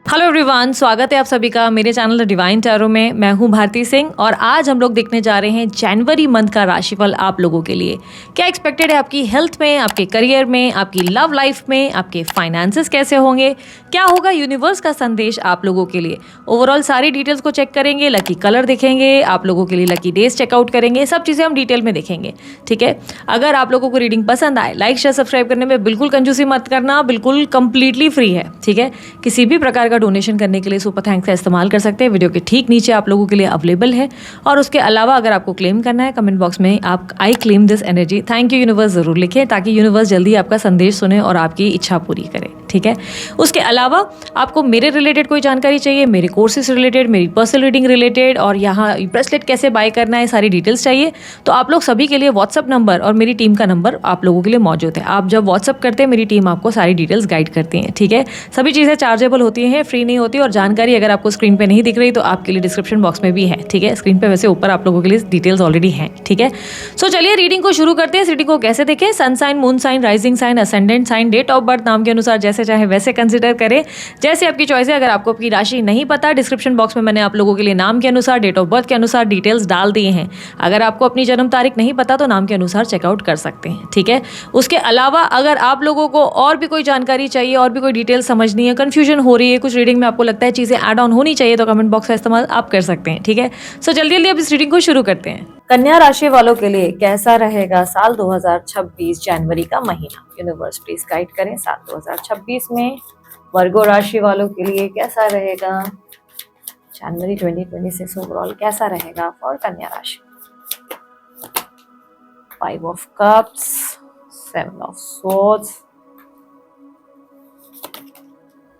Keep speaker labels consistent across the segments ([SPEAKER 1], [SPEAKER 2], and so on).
[SPEAKER 1] Hello everyone, स्वागत है आप सभी का मेरे चैनल द डिवाइन टैरो में। मैं हूं भारती सिंह और आज हम लोग देखने जा रहे हैं जनवरी मंथ का राशिफल आप लोगों के लिए। क्या एक्सपेक्टेड है आपकी हेल्थ में, आपके करियर में, आपकी लव लाइफ में, आपके फाइनेंसेस कैसे होंगे, क्या होगा यूनिवर्स का संदेश आप लोगों के लिए। ओवरऑल सारी डिटेल्स को चेक करेंगे, लकी कलर देखेंगे, आप लोगों के लिए लकी डेज चेकआउट करेंगे, सब चीज़ें हम डिटेल में देखेंगे। ठीक है, अगर आप लोगों को रीडिंग पसंद आए, लाइक शेयर सब्सक्राइब करने में बिल्कुल कंजूसी मत करना, बिल्कुल कंप्लीटली फ्री है। ठीक है, किसी भी प्रकार का डोनेशन करने के लिए सुपर थैंक्स का इस्तेमाल कर सकते हैं। वीडियो के ठीक नीचे आप लोगों के लिए अवेलेबल है। और उसके अलावा अगर आपको क्लेम करना है, कमेंट बॉक्स में आप I claim this energy thank you universe जरूर लिखें, ताकि यूनिवर्स जल्दी आपका संदेश सुने और आपकी इच्छा पूरी करे। ठीक है, उसके अलावा आपको मेरे रिलेटेड कोई जानकारी चाहिए, मेरे कोर्सेज रिलेटेड, मेरी पर्सनल रीडिंग रिलेटेड और यहाँ ब्रेसलेट कैसे बाय करना है, सारी डिटेल्स चाहिए, तो आप लोग सभी के लिए व्हाट्सअप नंबर और मेरी टीम का नंबर आप लोगों के लिए मौजूद है। आप जब व्हाट्सअप करते हैं, मेरी टीम आपको सारी डिटेल्स गाइड करती है। ठीक है, सभी चीज़ें चार्जेबल होती हैं, फ्री नहीं होती। और जानकारी अगर आपको स्क्रीन पे नहीं दिख रही तो आपके लिए डिस्क्रिप्शन बॉक्स में भी है। ठीक है, स्क्रीन पे वैसे ऊपर आप लोगों के लिए डिटेल्स ऑलरेडी हैं। ठीक है, सो चलिए रीडिंग को शुरू करते हैं। इस रीडिंग को कैसे देखें, sun sign, moon sign, rising sign, ascendant sign, date of birth नाम के अनुसार जैसे चाहे वैसे कंसिडर करें, जैसे आपकी चॉइस है। अगर आपको आपकी राशि नहीं पता, डिस्क्रिप्शन बॉक्स में मैंने आप लोगों के लिए नाम के अनुसार, डेट ऑफ बर्थ के अनुसार डिटेल्स डाल दिए हैं। अगर आपको अपनी जन्म तारीख नहीं पता तो नाम के अनुसार चेकआउट कर सकते हैं। ठीक है, उसके अलावा अगर आप लोगों को और भी कोई जानकारी चाहिए, और भी कोई डिटेल समझनी है, कंफ्यूजन हो रही है कुछ रीडिंग में, आपको लगता है चीज़ें ऐड ऑन होनी चाहिए, तो कमेंट बॉक्स का इस्तेमाल आप कर सकते हैं। ठीक है, सो जल्दी जल्दी अब इस रीडिंग को शुरू करते हैं। कन्या राशि वालों के लिए कैसा रहेगा साल 2026 जनवरी का महीना। यूनिवर्स प्लीज गाइड करें साल 2026 में वर्गो राशि वालों के लिए कैसा रहेगा जनवरी 2026 ओवरऑल कैसा रहेगा फॉर कन्या राशि। 5 ऑफ कप्स, 7 ऑफ स्वॉर्ड्स।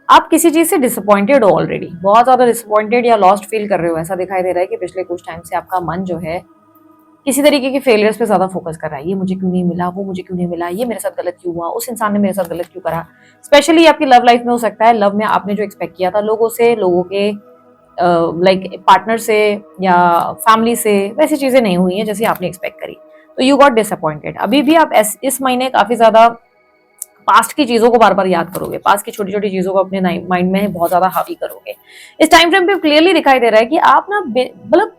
[SPEAKER 1] आप किसी चीज से डिसअपॉइंटेड हो, ऑलरेडी बहुत ज्यादा डिसअपॉइंटेड या लॉस्ट फील कर रहे हो। ऐसा दिखाई दे रहा है कि पिछले कुछ टाइम से आपका मन जो है किसी तरीके के फेलियर्स पे ज्यादा फोकस कर रहा है। ये मुझे क्यों नहीं मिला, वो मुझे क्यों नहीं मिला, ये मेरे साथ गलत क्यों हुआ, उस इंसान ने मेरे साथ गलत क्यों करा। स्पेशली आपकी लव लाइफ में हो सकता है। लव में आपने जो एक्सपेक्ट किया था लोगों से, लोगों के लाइक पार्टनर से या फैमिली से, वैसी चीजें नहीं हुई हैं जैसे आपने एक्सपेक्ट करी, तो यू गॉट डिसअपॉइंटेड। अभी भी आप इस महीने काफी ज्यादा पास्ट की चीजों को बार बार याद करोगे, पास्ट की छोटी छोटी चीजों को अपने माइंड में बहुत ज्यादा हावी करोगे। इस टाइम फ्रेम पे क्लियरली दिखाई दे रहा है कि आप ना मतलब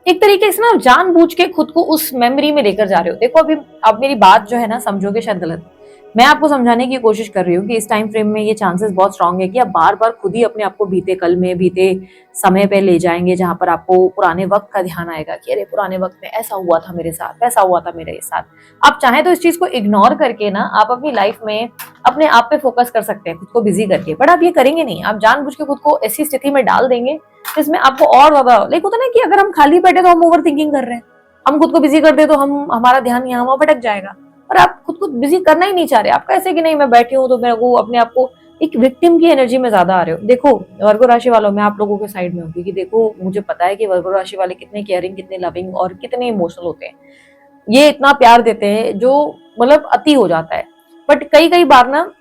[SPEAKER 1] एक तरीके से ना जानबूझ के खुद को उस मेमोरी में लेकर जा रहे हो। देखो अभी आप मेरी बात जो है ना समझोगे शायद गलत, मैं आपको समझाने की कोशिश कर रही हूँ कि इस टाइम फ्रेम में ये चांसेस बहुत स्ट्रांग है कि आप बार बार खुद ही अपने आप को बीते कल में, बीते समय पे ले जाएंगे, जहां पर आपको पुराने वक्त का ध्यान आएगा कि अरे पुराने वक्त में ऐसा हुआ था मेरे साथ, वैसा हुआ था मेरे साथ। आप चाहें तो इस चीज को इग्नोर करके ना आप अपनी लाइफ में अपने आप पे फोकस कर सकते हैं, खुद को बिजी करके, बट आप ये करेंगे नहीं। आप जानबूझ के खुद को ऐसी स्थिति में डाल देंगे जिसमें आपको और ज्यादा लाइक होता ना कि अगर हम खाली बैठे तो हम ओवर थिंकिंग कर रहे हैं, हम खुद को बिजी कर दे तो हमारा ध्यान यहाँ वहां भटक जाएगा। और आप खुद को बिजी करना ही नहीं चाह रहे। आप कैसे कि नहीं मैं बैठी हूँ तो मैं वो अपने आप को एक विक्टिम की एनर्जी में ज्यादा आ रहे हो। देखो वर्गो राशि वालों में आप लोगों के साइड में होगी कि देखो मुझे पता है कि वर्गो राशि वाले कितने केयरिंग, कितने लविंग और कितने इमोशनल होते हैं। ये इतना प्यार देते हैं जो मतलब अति हो जाता है। बट कई कई बार ना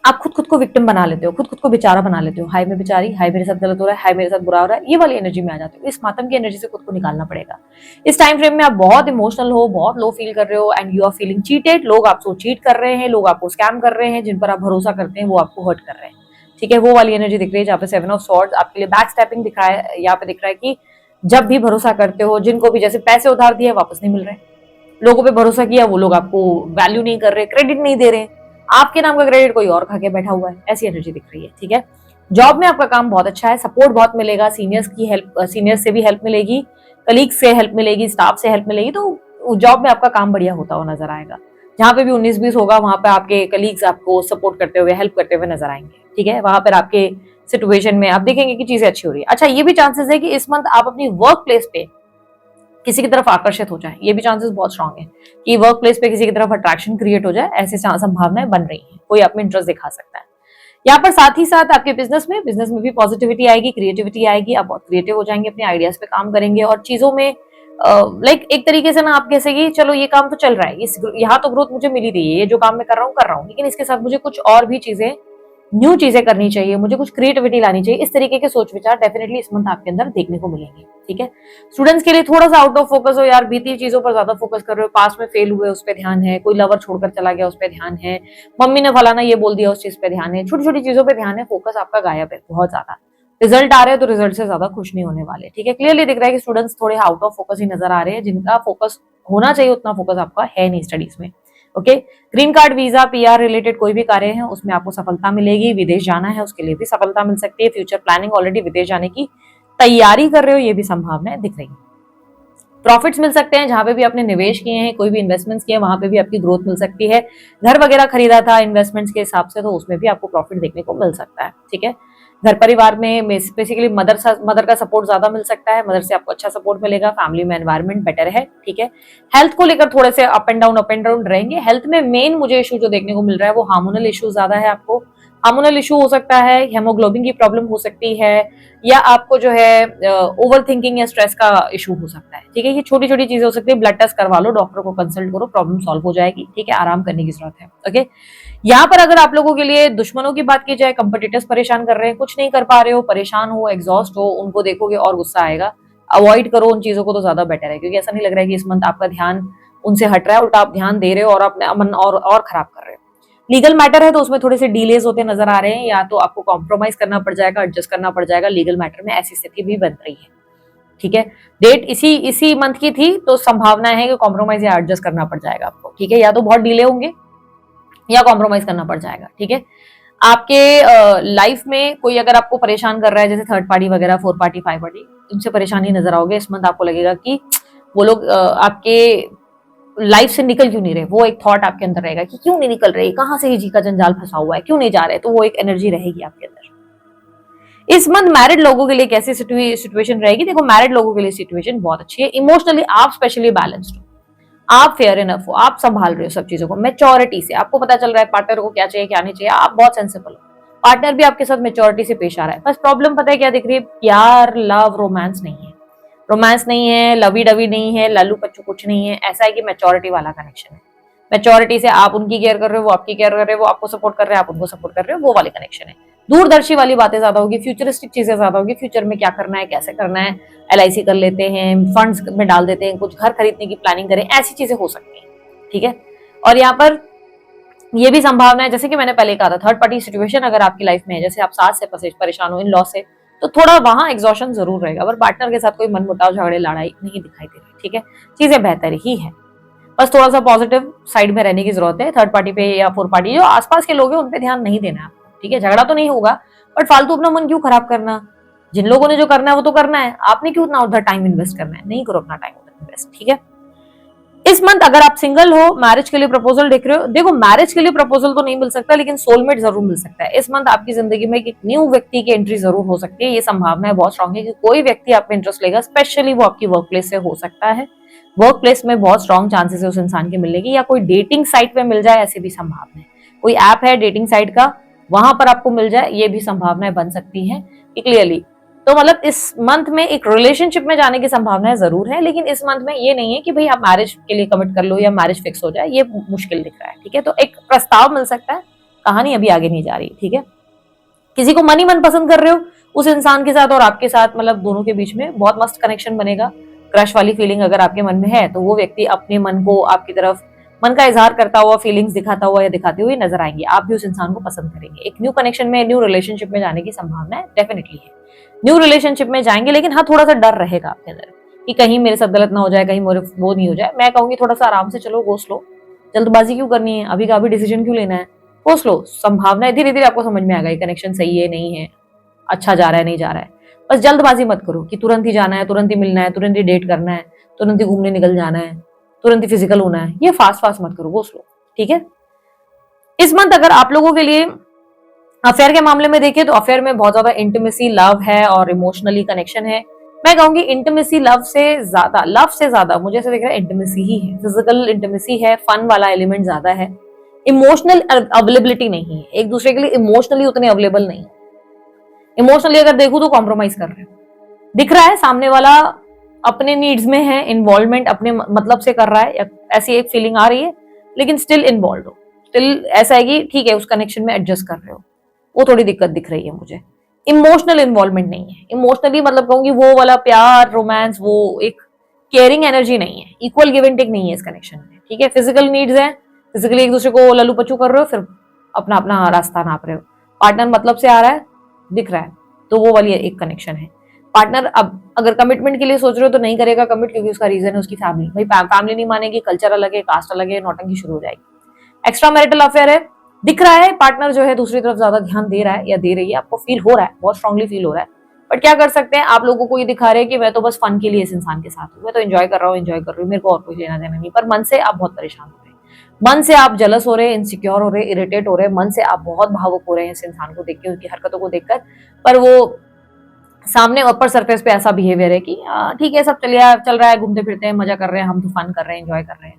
[SPEAKER 1] आप खुद को विक्टिम बना लेते हो, खुद को बेचारा बना लेते हो। हाय मैं बेचारी, हाय मेरे साथ गलत हो रहा है, हाय मेरे साथ बुरा हो रहा है, ये वाली एनर्जी में आ जाते हो। इस मातम की एनर्जी से खुद को निकालना पड़ेगा। इस टाइम फ्रेम में आप बहुत इमोशनल हो, बहुत लो फील कर रहे हो and you are feeling cheated. लोग आपको चीट कर रहे हैं, लोग आपको स्कैम कर रहे हैं, जिन पर आप भरोसा करते हैं वो आपको हर्ट कर रहे हैं। ठीक है, वो वाली एनर्जी दिख रही है जहाँ पे 7 ऑफ स्वॉर्ड्स आपके लिए बैक स्टेपिंग दिख रहा है। यहाँ पे दिख रहा है कि जब भी भरोसा करते हो, जिनको भी जैसे पैसे उधार दिए वापस नहीं मिल रहे, लोगों पे भरोसा किया वो लोग आपको वैल्यू नहीं कर रहे, क्रेडिट नहीं दे रहे, आपके नाम का क्रेडिट कोई और खा के बैठा हुआ है, ऐसी एनर्जी दिख रही है। ठीक है, जॉब में आपका काम बहुत अच्छा है, सपोर्ट बहुत मिलेगा, सीनियर्स से भी हेल्प मिलेगी, कलीग्स से हेल्प मिलेगी, स्टाफ से हेल्प मिलेगी, तो जॉब में आपका काम बढ़िया होता हुआ नजर आएगा। जहां पे भी 19-20 होगा वहां पे आपके कलीग्स आपको सपोर्ट करते हुए, हेल्प करते हुए नजर आएंगे। ठीक है, वहां पर आपके सिचुएशन में आप देखेंगे कि चीजें अच्छी हो रही है। अच्छा, ये भी चांसेस है कि इस मंथ आप अपनी वर्क प्लेस पे किसी की तरफ आकर्षित हो जाए। ये भी चांसेस बहुत स्ट्रांग है कि वर्क प्लेस पे किसी की तरफ अट्रैक्शन क्रिएट हो जाए, ऐसी संभावनाएं बन रही हैं। कोई आप में इंटरेस्ट दिखा सकता है यहाँ पर। साथ ही साथ आपके बिजनेस में भी पॉजिटिविटी आएगी, क्रिएटिविटी आएगी। आप बहुत क्रिएटिव हो जाएंगे, अपने आइडियाज पे काम करेंगे और चीजों में लाइक एक तरीके से ना आप कैसे कि चलो ये काम तो चल रहा है, यहाँ तो ग्रोथ मुझे मिली रही है, ये जो काम मैं कर रहा हूँ, लेकिन इसके साथ मुझे कुछ और भी चीजें न्यू चीजें करनी चाहिए, मुझे कुछ क्रिएटिविटी लानी चाहिए, इस तरीके के सोच विचार डेफिनेटली इस मंथ आपके अंदर देखने को मिलेंगे। ठीक है, स्टूडेंट्स के लिए थोड़ा सा आउट ऑफ फोकस हो यार, बीती चीजों पर ज्यादा फोकस कर रहे हो, पास में फेल हुए उस पर ध्यान है, कोई लवर छोड़कर चला गया उस पर ध्यान है, मम्मी ने फलाना ये बोल दिया उस चीज पे ध्यान है, छोटी छोटी चीजों पे ध्यान है, फोकस आपका गायब है बहुत ज्यादा। रिजल्ट आ रहे हैं तो रिजल्ट से ज्यादा खुश नहीं होने वाले। ठीक है, क्लियरली दिख रहा है कि स्टूडेंट्स थोड़े आउट ऑफ फोकस ही नजर आ रहे हैं, जिनका फोकस होना चाहिए उतना फोकस आपका है नहीं स्टडीज में। Okay, green card, visa, PR related कोई भी कार्य है उसमें आपको सफलता मिलेगी। विदेश जाना है उसके लिए भी सफलता मिल सकती है। फ्यूचर प्लानिंग, ऑलरेडी विदेश जाने की तैयारी कर रहे हो, ये भी संभावनाएं दिख रही है। प्रॉफिट्स मिल सकते हैं, जहां पे भी आपने निवेश किए हैं, कोई भी इन्वेस्टमेंट्स किए हैं, वहां पे भी आपकी ग्रोथ मिल सकती है। घर वगैरह खरीदा था इन्वेस्टमेंट्स के हिसाब से, तो उसमें भी आपको प्रॉफिट देखने को मिल सकता है। ठीक है, घर परिवार में बेसिकली मदर का सपोर्ट ज्यादा मिल सकता है, मदर से आपको अच्छा सपोर्ट मिलेगा। फैमिली में एनवायरनमेंट बेटर है। ठीक है, हेल्थ को लेकर थोड़े से अप एंड डाउन रहेंगे। हेल्थ में मेन मुझे इशू जो देखने को मिल रहा है वो हार्मोनल इशू ज्यादा है। आपको हार्मोनल इशू हो सकता है, हेमोग्लोबिन की प्रॉब्लम हो सकती है, या आपको जो है ओवर थिंकिंग या स्ट्रेस का इशू हो सकता है। ठीक है, ये छोटी छोटी चीजें हो सकती है। ब्लड टेस्ट करवा लो, डॉक्टर को कंसल्ट करो, प्रॉब्लम सॉल्व हो जाएगी। ठीक है, आराम करने की जरूरत है। ओके, यहाँ पर अगर आप लोगों के लिए दुश्मनों की बात की जाए, कंपटीटर्स परेशान कर रहे हैं, कुछ नहीं कर पा रहे हो, परेशान हो, एग्जॉस्ट हो, उनको देखोगे और गुस्सा आएगा। अवॉइड करो उन चीजों को तो ज्यादा बेटर है, क्योंकि ऐसा नहीं लग रहा है कि इस मंथ आपका ध्यान उनसे हट रहा है, उल्टा आप ध्यान दे रहे हो और अपने मन और खराब कर रहे हो। लीगल मैटर है तो उसमें थोड़े से डिलेज होते नजर आ रहे हैं, या तो आपको कॉम्प्रोमाइज करना पड़ जाएगा, एडजस्ट करना पड़ जाएगा लीगल मैटर में, ऐसी स्थिति भी बन रही है। ठीक है, डेट इसी मंथ की थी, तो संभावना है कि कॉम्प्रोमाइज या एडजस्ट करना पड़ जाएगा आपको। ठीक है, या तो बहुत डिले होंगे या कॉम्प्रोमाइज करना पड़ जाएगा। ठीक है, आपके लाइफ में कोई अगर आपको परेशान कर रहा है, जैसे थर्ड पार्टी वगैरह, 4 पार्टी 5 पार्टी, उनसे परेशानी नजर आओगे इस मंथ। आपको लगेगा कि वो लोग आपके लाइफ से निकल क्यों नहीं रहे, वो एक थॉट आपके अंदर रहेगा कि क्यों नहीं निकल रहे, कहां से ही जी का जंजाल फंसा हुआ है, क्यों नहीं जा रहे, तो वो एक एनर्जी रहेगी आपके अंदर। इस मंथ मैरिड लोगों के लिए कैसी सिचुएशन रहेगी? देखो, मैरिड लोगों के लिए सिचुएशन बहुत अच्छी है। इमोशनली आप स्पेशली बैलेंस्ड हो, आप फेयर इनफ हो, आप संभाल रहे हो सब चीजों को मेच्योरिटी से। आपको पता चल रहा है पार्टनर को क्या चाहिए क्या नहीं चाहिए, आप बहुत सेंसिबल हो। पार्टनर भी आपके साथ मेच्योरिटी से पेश आ रहा है। बस प्रॉब्लम पता है क्या दिख रही है? प्यार, लव, रोमांस नहीं है। रोमांस नहीं है, लवी डवी नहीं है, लालू पच्चू कुछ नहीं है। ऐसा है कि मेच्योरिटी वाला कनेक्शन है। मेच्योरिटी से आप उनकी केयर कर रहे हो, वो आपकी केयर कर रहे हो, वो आपको सपोर्ट कर रहे हैं, आप उनको सपोर्ट कर रहे हो, वो वाले कनेक्शन है। दूरदर्शी वाली बातें ज्यादा होगी, फ्यूचरिस्टिक चीजें ज्यादा होगी। फ्यूचर में क्या करना है, कैसे करना है, LIC कर लेते हैं, फंड्स में डाल देते हैं, कुछ घर खरीदने की प्लानिंग करें, ऐसी चीजें हो सकती हैं। ठीक है, और यहाँ पर ये भी संभावना है, जैसे कि मैंने पहले कहा था, थर्ड पार्टी सिचुएशन अगर आपकी लाइफ में है, जैसे आप सास से परेशान हो, इन लॉ से, तो थोड़ा वहां एग्जॉशन जरूर रहेगा, पर पार्टनर के साथ कोई मनमुटाव, झगड़े, लड़ाई नहीं दिखाई दे रही। ठीक है, चीजें बेहतर ही है, बस थोड़ा सा पॉजिटिव साइड में रहने की जरूरत है। थर्ड पार्टी पे या फोर्थ पार्टी जो आसपास के लोग हैं उन पे ध्यान नहीं देना है आपको। ठीक है, झगड़ा तो नहीं होगा, बट फालतू अपना मन क्यों खराब करना? जिन लोगों ने जो करना है वो तो करना है, आपने क्यों उतना उधर टाइम इन्वेस्ट करना है? नहीं करो अपना टाइम उधर इन्वेस्ट। ठीक है, इस मंथ अगर आप सिंगल हो, मैरिज के लिए प्रपोजल देख रहे हो, देखो मैरिज के लिए प्रपोजल तो नहीं मिल सकता, लेकिन सोलमेट जरूर मिल सकता है। इस मंथ आपकी जिंदगी में एक न्यू व्यक्ति की एंट्री जरूर हो सकती है। ये संभावना है बहुत स्ट्रांग है कि कोई व्यक्ति आप में इंटरेस्ट लेगा, स्पेशली वो आपकी वर्क प्लेस से हो सकता है। वर्क प्लेस में बहुत स्ट्रांग चांसेस है उस इंसान की मिलने की, या कोई डेटिंग साइट पे मिल जाए, ऐसी भी संभावना है। कोई ऐप है डेटिंग साइट का, वहां पर आपको मिल जाए, ये भी संभावनाएं बन सकती है क्लियरली। तो मतलब इस मंथ में एक रिलेशनशिप में जाने की संभावनाएं जरूर है, लेकिन इस मंथ में ये नहीं है कि भाई आप मैरिज के लिए कमिट कर लो या मैरिज फिक्स हो जाए, ये मुश्किल दिख रहा है। ठीक है, तो एक प्रस्ताव मिल सकता है, कहानी अभी आगे नहीं जा रही। ठीक है, किसी को मन ही मन पसंद कर रहे हो, उस इंसान के साथ और आपके साथ, मतलब दोनों के बीच में बहुत मस्त कनेक्शन बनेगा। क्रश वाली फीलिंग अगर आपके मन में है, तो वो व्यक्ति अपने मन को आपकी तरफ, मन का इजहार करता हुआ, फीलिंग्स दिखाता हुआ या दिखाते हुए नजर आएंगे। आप भी उस इंसान को पसंद करेंगे। एक न्यू कनेक्शन में, न्यू रिलेशनशिप में जाने की संभावना डेफिनेटली है। न्यू रिलेशनशिप में जाएंगे, लेकिन हाँ थोड़ा सा डर रहेगा आपके अंदर कि कहीं मेरे साथ गलत ना हो जाए, कहीं मेरे वो नहीं हो जाए। मैं कहूंगी थोड़ा सा आराम से चलो, गो स्लो। जल्दबाजी क्यों करनी है, अभी का अभी डिसीजन क्यों लेना है, गो स्लो। संभावना है धीरे धीरे आपको समझ में आएगा ये कनेक्शन सही है नहीं है, अच्छा जा रहा है नहीं जा रहा है। बस जल्दबाजी मत करो कि तुरंत ही जाना है, तुरंत ही मिलना है, तुरंत ही डेट करना है, तुरंत ही घूमने निकल जाना है, तुरंत ही फिजिकल होना है। ये फास्ट मत करो, गो स्लो। ठीक है, इस मंथ अगर आप लोगों के लिए अफेयर के मामले में देखें, तो अफेयर में बहुत ज्यादा इंटीमेसी, लव है और इमोशनली कनेक्शन है। मैं कहूंगी इंटीमेसी लव से ज्यादा मुझे ऐसा दिख रहा है इंटीमेसी ही है। फिजिकल इंटीमेसी है, फन वाला एलिमेंट ज्यादा है, इमोशनल अवेलेबिलिटी नहीं है, एक दूसरे के लिए इमोशनली उतने अवेलेबल नहीं है। इमोशनली अगर देखूं तो कॉम्प्रोमाइज कर रहे हैं, दिख रहा है सामने वाला अपने नीड्स में है, इन्वॉल्वमेंट अपने मतलब से कर रहा है, ऐसी एक फीलिंग आ रही है, लेकिन स्टिल इन्वॉल्व हो, स्टिल ऐसा है कि ठीक है उस कनेक्शन में एडजस्ट कर रहे हो। वो थोड़ी दिक्कत दिख रही है मुझे। इमोशनल इन्वॉल्वमेंट नहीं है, इमोशनली मतलब कहूंगी वो वाला प्यार रोमांस, वो एक केयरिंग एनर्जी नहीं है, इक्वल गिव एंड टेक नहीं है इस कनेक्शन में, ठीक है। फिजिकल नीड्स है, फिजिकली एक दूसरे को लल्लू पच्चू कर रहे हो, फिर अपना अपना रास्ता नाप रहे हो। पार्टनर मतलब से आ रहा है, दिख रहा है, तो वो वाली एक कनेक्शन है। पार्टनर अब अगर कमिटमेंट के लिए सोच रहे हो तो नहीं करेगा कमिट, क्योंकि उसका रीजन है उसकी फैमिली। भाई फैमिली नहीं मानेगी, कल्चर अलग है, कास्ट अलग है, नौटंकी शुरू हो जाएगी। एक्स्ट्रा मैरिटल अफेयर है, दिख रहा है पार्टनर जो है दूसरी तरफ ज्यादा ध्यान दे रहा है या दे रही है, आपको फील हो रहा है, बहुत स्ट्रांगली फील हो रहा है। बट क्या कर सकते हैं, आप लोगों को ये दिखा रहे हैं कि मैं तो बस फन के लिए इस इंसान के साथ हूँ, मैं तो एंजॉय कर रहा हूँ, एंजॉय कर रही हूँ, मेरे को और कोई लेना देना नहीं। पर मन से आप बहुत परेशान हो रहे हैं, मन से आप जलस हो रहे हैं, इनसिक्योर हो रहे हैं, इरिटेट हो रहे हैं, मन से आप बहुत भावुक हो रहे हैं इस इंसान को देख के, उनकी हरकतों को देखकर। पर वो सामने ऊपर सरफेस पे ऐसा बिहेवियर है कि ठीक है सब चल रहा है, घूमते फिरते हैं, मजा कर रहे हैं, हम तो फन कर रहे हैं, एंजॉय कर रहे हैं,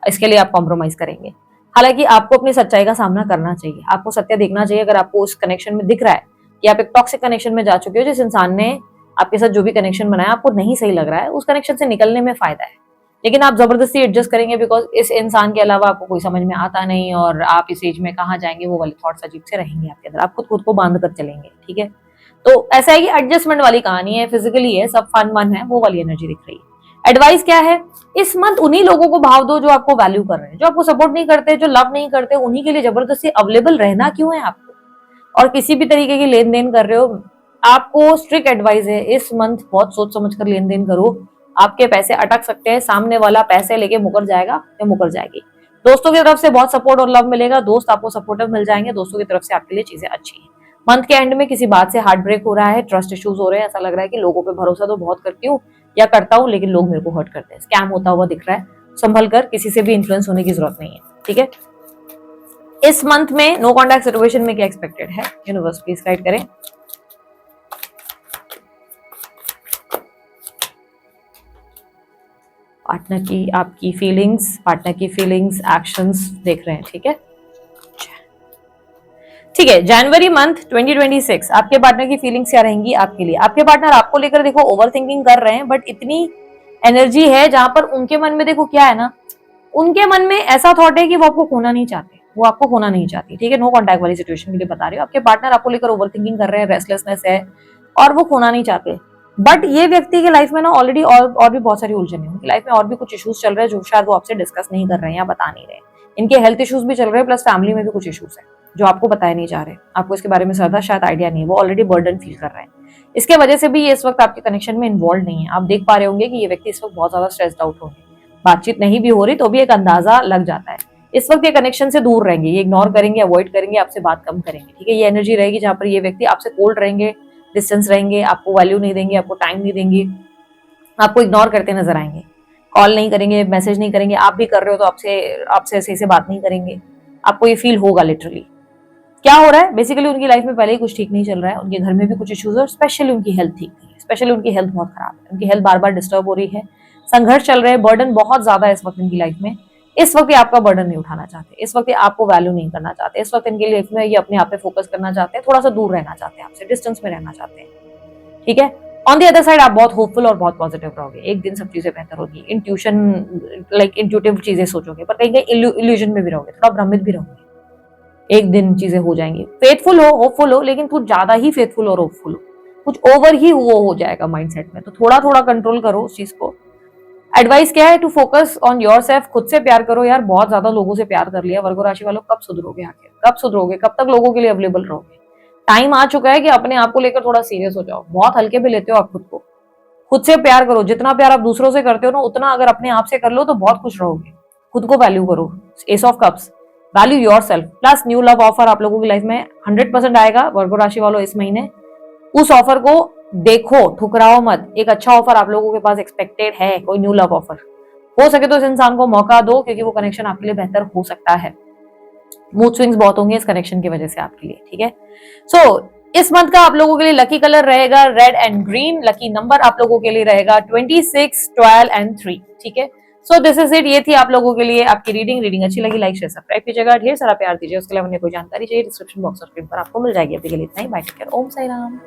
[SPEAKER 1] इसके लिए आप कॉम्प्रोमाइज करेंगे। हालांकि आपको अपनी सच्चाई का सामना करना चाहिए, आपको सत्य देखना चाहिए। अगर आपको उस कनेक्शन में दिख रहा है कि आप एक टॉक्सिक कनेक्शन में जा चुके हो, जिस इंसान ने आपके साथ जो भी कनेक्शन बनाया आपको नहीं सही लग रहा है, उस कनेक्शन से निकलने में फायदा है। लेकिन आप जबरदस्ती एडजस्ट करेंगे बिकॉज इस इंसान के अलावा आपको कोई समझ में आता नहीं, और आप इस एज में कहाँ जाएंगे, वो वाले थॉट्स अजीब से रहेंगे आपके अंदर, आप खुद को बांध कर चलेंगे, ठीक है। तो ऐसा है कि एडजस्टमेंट वाली कहानी है, फिजिकली है, सब फन मन है, वो वाली एनर्जी दिख रही है। एडवाइस क्या है, इस मंथ उन्हीं लोगों को भाव दो जो आपको वैल्यू कर रहे हैं, जो आपको सपोर्ट नहीं करते, जो लव नहीं करते, उन्हीं के लिए जबरदस्ती अवेलेबल रहना क्यों है आपको। और किसी भी तरीके की लेन देन कर रहे हो, आपको स्ट्रिक्ट एडवाइस है, इस मंथ बहुत सोच समझ कर लेन देन करो, आपके पैसे अटक सकते हैं, सामने वाला पैसे लेके मुकर जाएगा या मुकर जाएगी। दोस्तों की तरफ से बहुत सपोर्ट और लव मिलेगा, दोस्त आपको सपोर्टिव मिल जाएंगे, दोस्तों की तरफ से आपके लिए चीजें अच्छी है। मंथ के एंड में किसी बात से हार्ट ब्रेक हो रहा है, ट्रस्ट इश्यूज हो रहे हैं, ऐसा लग रहा है कि लोगों पे भरोसा तो बहुत करती हूँ या करता हूँ, लेकिन लोग मेरे को हर्ट करते हैं, स्कैम होता हुआ दिख रहा है। संभल कर, किसी से भी इन्फ्लुएंस होने की जरूरत नहीं है, ठीक है। इस मंथ में नो कॉन्टैक्ट सिचुएशन में क्या एक्सपेक्टेड है, यूनिवर्स प्लीज गाइड करें। पार्टनर की आपकी फीलिंग्स, पार्टनर की फीलिंग्स, एक्शंस देख रहे हैं, ठीक है। ठीक है, जनवरी मंथ 2026 आपके पार्टनर की फीलिंग्स क्या रहेंगी आपके लिए। आपके पार्टनर आपको लेकर देखो ओवर थिंकिंग कर रहे हैं, बट इतनी एनर्जी है जहां पर उनके मन में देखो क्या है ना, उनके मन में ऐसा थॉट है कि वो आपको खोना नहीं चाहते, वो आपको खोना नहीं चाहती, ठीक है। नो कॉन्टैक्ट वाली सिचुएशन के लिए बता रही हूँ, आपके पार्टनर आपको लेकर ओवर थिंकिंग कर रहे हैं, रेस्टलेसनेस है और वो खोना नहीं चाहते। बट ये व्यक्ति के लाइफ में ना ऑलरेडी और भी बहुत सारी उलझन है, उनकी लाइफ में और भी कुछ इश्यूज चल रहे हैं जो शायद वो आपसे डिस्कस नहीं कर रहे हैं या बता नहीं रहे। इनके हेल्थ इश्यूज भी चल रहे हैं, प्लस फैमिली में भी कुछ इश्यूज है जो आपको बताए नहीं जा रहे, आपको इसके बारे में ज्यादा शायद आइडिया नहीं है, वो ऑलरेडी बर्डन फील कर रहे हैं। इसके वजह से भी ये इस वक्त आपके कनेक्शन में इन्वॉल्व नहीं है। आप देख पा रहे होंगे कि ये व्यक्ति इस वक्त बहुत ज्यादा स्ट्रेस्ड आउट होंगे, बातचीत नहीं भी हो रही तो भी एक अंदाजा लग जाता है। इस वक्त ये कनेक्शन से दूर रहेंगे, ये इग्नोर करेंगे, अवॉइड करेंगे, आपसे बात कम करेंगे, ठीक है। ये एनर्जी रहेगी जहां पर ये व्यक्ति आपसे कोल्ड रहेंगे, डिस्टेंस रहेंगे, आपको वैल्यू नहीं देंगे, आपको टाइम नहीं देंगे, आपको इग्नोर करते नजर आएंगे, कॉल नहीं करेंगे, मैसेज नहीं करेंगे, आप भी कर रहे हो तो आपसे सही से बात नहीं करेंगे। आपको ये फील होगा लिटरली। क्या हो रहा है, बेसिकली उनकी लाइफ में पहले ही कुछ ठीक नहीं चल रहा है, उनके घर में भी कुछ इश्यूज है, और स्पेशली उनकी हेल्थ ठीक नहीं है, स्पेशली उनकी हेल्थ बहुत खराब है, उनकी हेल्थ बार बार डिस्टर्ब हो रही है, संघर्ष चल रहे हैं, बर्डन बहुत ज्यादा है इस वक्त इनकी लाइफ में। इस वक्त ये आपका बर्डन नहीं उठाना चाहते, इस वक्त ये आपको वैल्यू नहीं करना चाहते, इस वक्त इनकी लाइफ में ये अपने आप पे फोकस करना चाहते हैं, थोड़ा सा दूर रहना चाहते हैं आपसे, डिस्टेंस में रहना चाहते हैं, ठीक है। ऑन द अदर साइड आप बहुत होपफुल और बहुत पॉजिटिव रहोगे, एक दिन सब चीजें बेहतर होगी, इंट्यूशन लाइक इंट्यूटिव चीजें सोचोगे, पर कहीं कहीं इल्यूजन में भी रहोगे, थोड़ा भ्रमित भी रहोगे, एक दिन चीजें हो जाएंगी। फेथफुल हो, होपफुल हो, लेकिन कुछ ज्यादा ही फेथफुल और होपफुल हो, कुछ ओवर ही वो हो जाएगा माइंडसेट में, तो थोड़ा थोड़ा कंट्रोल करो उस चीज को। एडवाइस क्या है, to focus on your self, खुद से प्यार करो यार, बहुत ज्यादा लोगों से प्यार कर लिया वर्गो राशि वालों, कब सुधरोगे आखिर, कब सुधरोगे, कब तक लोगों के लिए अवेलेबल रहोगे। टाइम आ चुका है कि अपने आप को लेकर थोड़ा सीरियस हो जाओ, बहुत हल्के पे लेते हो आप खुद को, खुद से प्यार करो, जितना प्यार आप दूसरों से करते हो ना उतना अगर अपने आप से कर लो तो बहुत खुश रहोगे। खुद को वैल्यू करो, S of cups, value your self. Plus new love offer आप लोगों की लाइफ में 100% आएगा वर्गो राशि वालों इस महीने, उस ऑफर को देखो, ठुकराओ मत, एक अच्छा ऑफर आप लोगों के पास एक्सपेक्टेड है, कोई न्यू लव ऑफर हो सके तो इस इंसान को मौका दो, क्योंकि वो कनेक्शन आपके लिए बेहतर हो सकता है। मूड स्विंग्स बहुत होंगे इस कनेक्शन की वजह से आपके लिए, ठीक है। सो इस मंथ का आप लोगों के लिए लकी कलर रहेगा red and green, lucky number आप लोगों के लिए रहेगा 26, 12 एंड 3, ठीक है। सो दिस इज इट, ये थी आप लोगों के लिए आपकी रीडिंग अच्छी लगी लाइक शेयर सब्सक्राइब कीजिएगा, ढेर सारा प्यार दीजिए, उसके अलावा कोई जानकारी चाहिए डिस्क्रिप्शन बॉक्स और स्क्रीन पर आपको मिल जाएगी। अभी के लिए इतना ही, बाय टेक केयर, ओम साई राम।